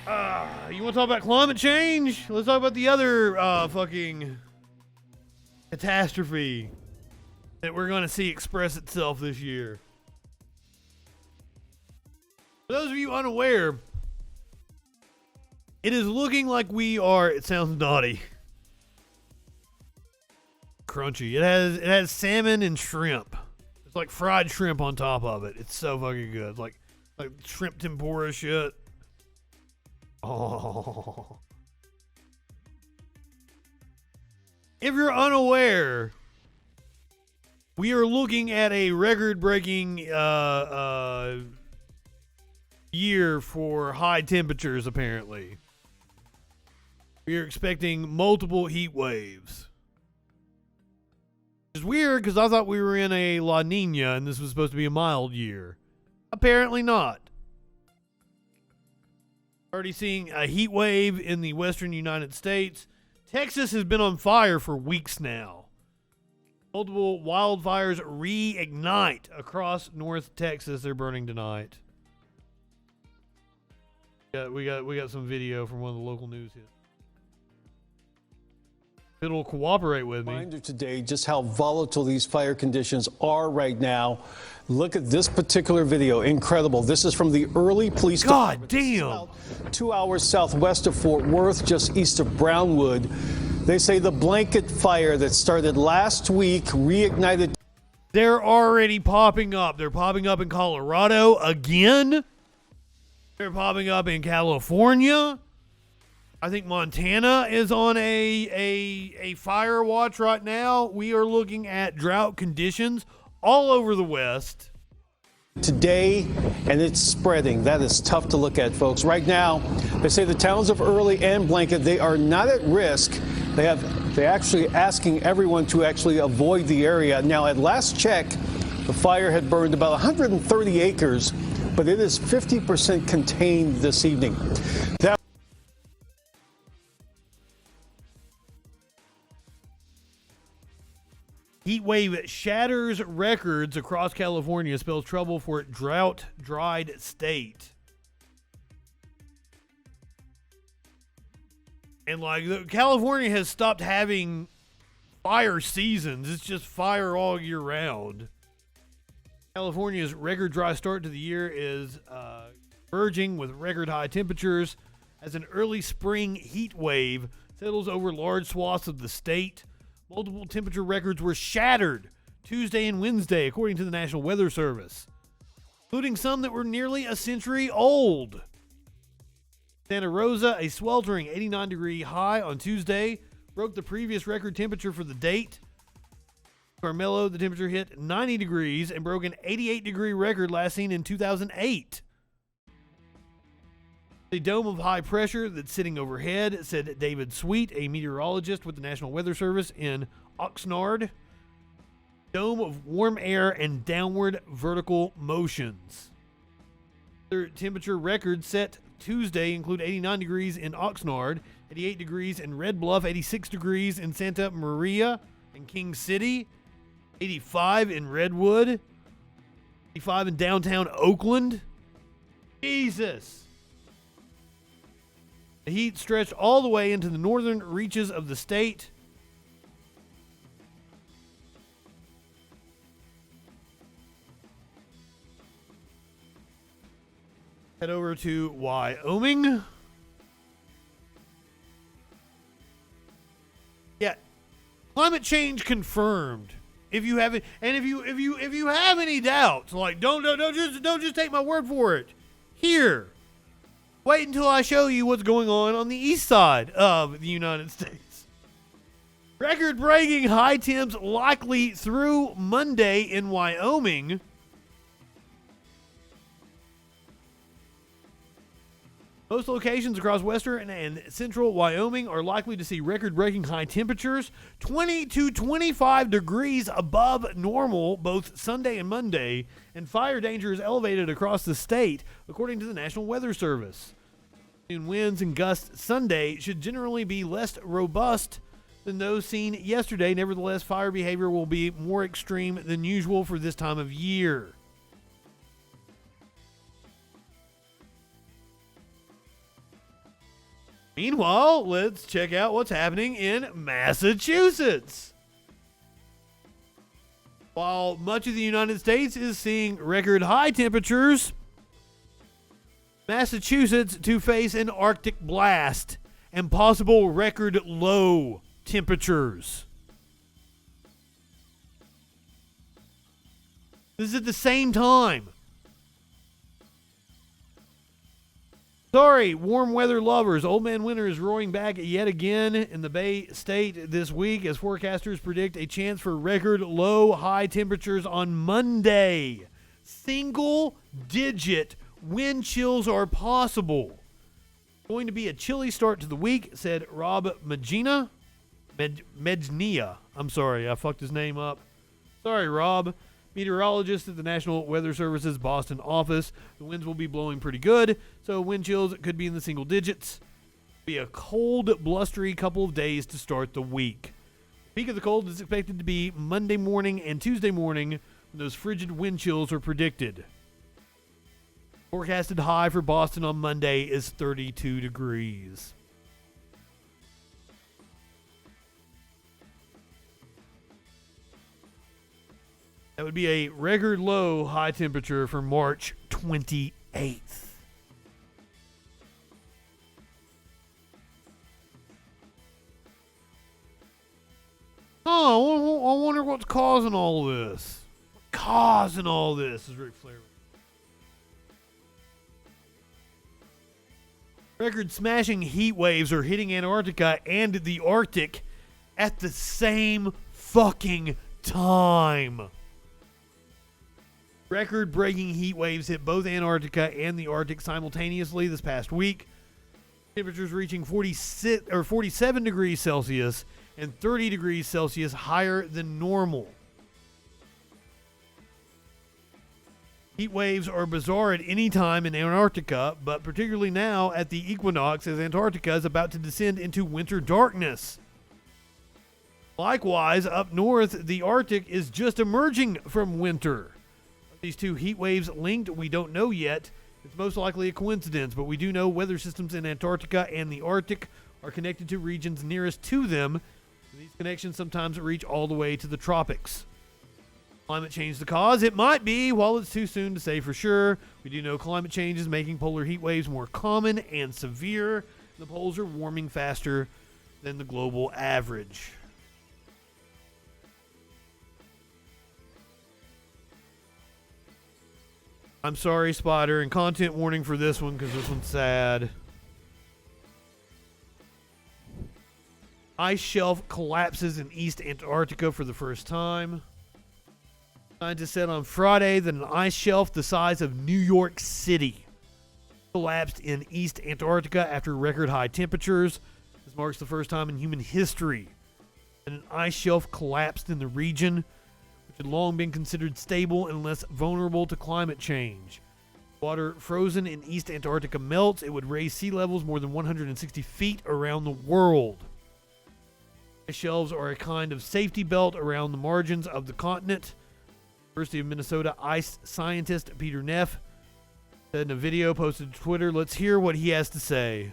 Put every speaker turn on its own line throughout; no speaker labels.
You want to talk about climate change? Let's talk about the other fucking catastrophe that we're going to see express itself this year. For those of you unaware, it is looking like we are, it sounds naughty, crunchy. It has salmon and shrimp. It's like fried shrimp on top of it. It's so fucking good. Like shrimp tempura shit. Oh. If you're unaware, we are looking at a record-breaking year for high temperatures, apparently. We are expecting multiple heat waves. It's weird because I thought we were in a La Nina and this was supposed to be a mild year. Apparently not. Already seeing a heat wave in the western United States. Texas has been on fire for weeks now. Multiple wildfires reignite across North Texas. They're burning tonight. We got some video from one of the local news hits. It'll cooperate with me.
Reminder today just how volatile these fire conditions are right now. Look at this particular video. Incredible. This is from the early police
God
department.
damn.
2 hours southwest of Fort Worth, just east of Brownwood. They say the blanket fire that started last week reignited.
They're already popping up. They're popping up in Colorado again. They're popping up in California. I think Montana is on a fire watch right now. We are looking at drought conditions all over the West.
Today, and it's spreading. That is tough to look at, folks. Right now, they say the towns of Early and Blanket, they are not at risk. They're actually asking everyone to actually avoid the area. Now, at last check, the fire had burned about 130 acres, but it is 50% contained this evening.
Heat wave shatters records across California, spells trouble for drought-dried state. And California has stopped having fire seasons. It's just fire all year round. California's record dry start to the year is verging with record high temperatures as an early spring heat wave settles over large swaths of the state. Multiple temperature records were shattered Tuesday and Wednesday, according to the National Weather Service, including some that were nearly a century old. Santa Rosa, a sweltering 89-degree high on Tuesday, broke the previous record temperature for the date. Carmelo, the temperature hit 90 degrees and broke an 88-degree record last seen in 2008. The dome of high pressure that's sitting overhead, said David Sweet, a meteorologist with the National Weather Service in Oxnard. Dome of warm air and downward vertical motions. Other temperature records set Tuesday include 89 degrees in Oxnard, 88 degrees in Red Bluff, 86 degrees in Santa Maria and King City, 85 in Redwood, 85 in downtown Oakland. Jesus. The heat stretched all the way into the northern reaches of the state. Head over to Wyoming. Yeah, climate change confirmed. If you haven't, and if you have any doubts, like don't just take my word for it. Here. Wait until I show you what's going on the east side of the United States. Record-breaking high temps likely through Monday in Wyoming. Most locations across western and central Wyoming are likely to see record-breaking high temperatures, 20 to 25 degrees above normal both Sunday and Monday, and fire danger is elevated across the state, according to the National Weather Service. Winds and gusts Sunday should generally be less robust than those seen yesterday. Nevertheless, fire behavior will be more extreme than usual for this time of year. Meanwhile, let's check out what's happening in Massachusetts. While much of the United States is seeing record high temperatures, Massachusetts to face an Arctic blast and possible record low temperatures. This is at the same time. Sorry, warm weather lovers. Old man winter is roaring back yet again in the Bay State this week as forecasters predict a chance for record low high temperatures on Monday. Single digit wind chills are possible. Going to be a chilly start to the week, said Rob Mednia. I'm sorry, I fucked his name up. Sorry, Rob. Meteorologist at the National Weather Service's Boston office. The winds will be blowing pretty good, so wind chills could be in the single digits. Be a cold, blustery couple of days to start the week. The peak of the cold is expected to be Monday morning and Tuesday morning when those frigid wind chills are predicted. Forecasted high for Boston on Monday is 32 degrees. That would be a record low high temperature for March 28th. Oh, I wonder what's causing all this. Causing all this is Ric Flair. Record-smashing heat waves are hitting Antarctica and the Arctic at the same fucking time. Record-breaking heat waves hit both Antarctica and the Arctic simultaneously this past week. Temperatures reaching 47 degrees Celsius and 30 degrees Celsius higher than normal. Heat waves are bizarre at any time in Antarctica, but particularly now at the equinox as Antarctica is about to descend into winter darkness. Likewise, up north, the Arctic is just emerging from winter. These two heat waves linked, we don't know yet. It's most likely a coincidence, but we do know weather systems in Antarctica and the Arctic are connected to regions nearest to them. These connections sometimes reach all the way to the tropics. Climate change the cause? It might be, while it's too soon to say for sure. We do know climate change is making polar heat waves more common and severe. The poles are warming faster than the global average. I'm sorry, Spider, and content warning for this one because this one's sad. Ice shelf collapses in East Antarctica for the first time. Scientists said on Friday that an ice shelf the size of New York City collapsed in East Antarctica after record high temperatures. This marks the first time in human history that an ice shelf collapsed in the region, which had long been considered stable and less vulnerable to climate change. Water frozen in East Antarctica melts. It would raise sea levels more than 160 feet around the world. Ice shelves are a kind of safety belt around the margins of the continent. University of Minnesota ice scientist Peter Neff said in a video posted to Twitter. Let's hear what he has to say.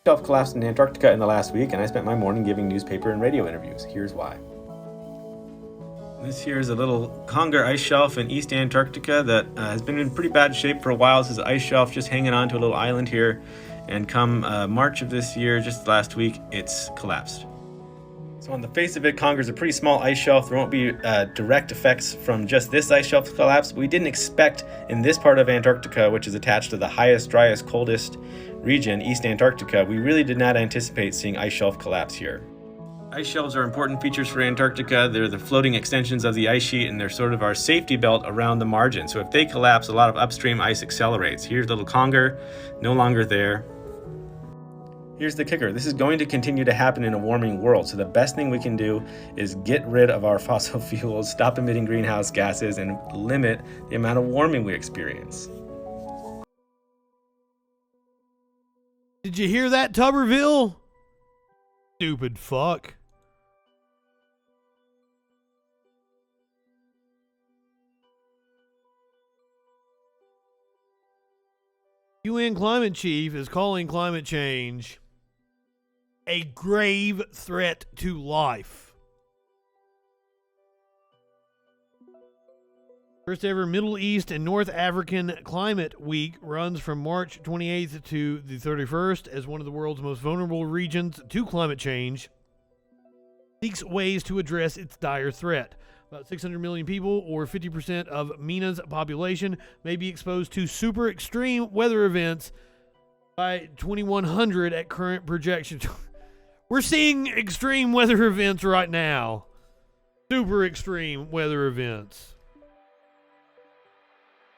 Shelf collapsed in Antarctica in the last week, and I spent my morning giving newspaper and radio interviews. Here's why. This here is a little conger ice shelf in East Antarctica that has been in pretty bad shape for a while. This is an ice shelf just hanging on to a little island here, and come March of this year, just last week, it's collapsed. So on the face of it, Conger's a pretty small ice shelf. There won't be direct effects from just this ice shelf collapse. We didn't expect in this part of Antarctica, which is attached to the highest, driest, coldest region, East Antarctica, we really did not anticipate seeing ice shelf collapse here. Ice shelves are important features for Antarctica. They're the floating extensions of the ice sheet, and they're sort of our safety belt around the margin. So if they collapse, a lot of upstream ice accelerates. Here's little Conger, no longer there. Here's the kicker. This is going to continue to happen in a warming world. So the best thing we can do is get rid of our fossil fuels, stop emitting greenhouse gases, and limit the amount of warming we experience.
Did you hear that, Tuberville? Stupid fuck. UN climate chief is calling climate change a grave threat to life. First ever Middle East and North African Climate Week runs from March 28th to the 31st as one of the world's most vulnerable regions to climate change seeks ways to address its dire threat. About 600 million people, or 50% of MENA's population, may be exposed to super extreme weather events by 2100 at current projections. We're seeing extreme weather events right now. Super extreme weather events.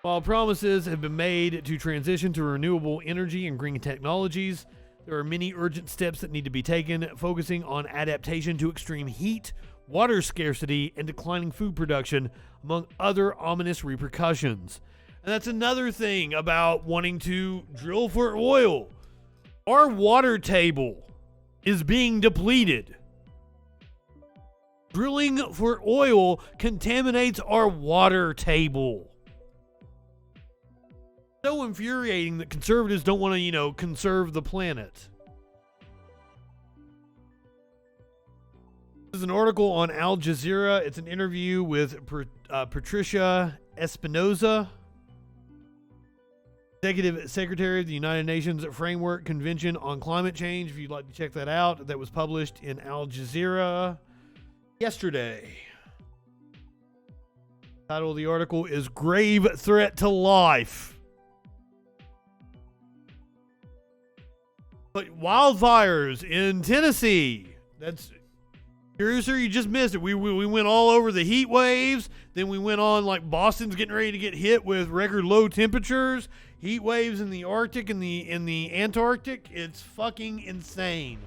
While promises have been made to transition to renewable energy and green technologies, there are many urgent steps that need to be taken, focusing on adaptation to extreme heat, water scarcity, and declining food production, among other ominous repercussions. And that's another thing about wanting to drill for oil. Our water table is being depleted. Drilling for oil contaminates our water table. So infuriating that conservatives don't want to, conserve the planet. This is an article on Al Jazeera. It's an interview with Patricia Espinoza, Executive Secretary of the United Nations Framework Convention on Climate Change. If you'd like to check that out, that was published in Al Jazeera yesterday. The title of the article is Grave Threat to Life. But wildfires in Tennessee, that's... Sir, you just missed it. We went all over the heat waves. Then we went on like Boston's getting ready to get hit with record low temperatures. Heat waves in the Arctic and in the Antarctic. It's fucking insane.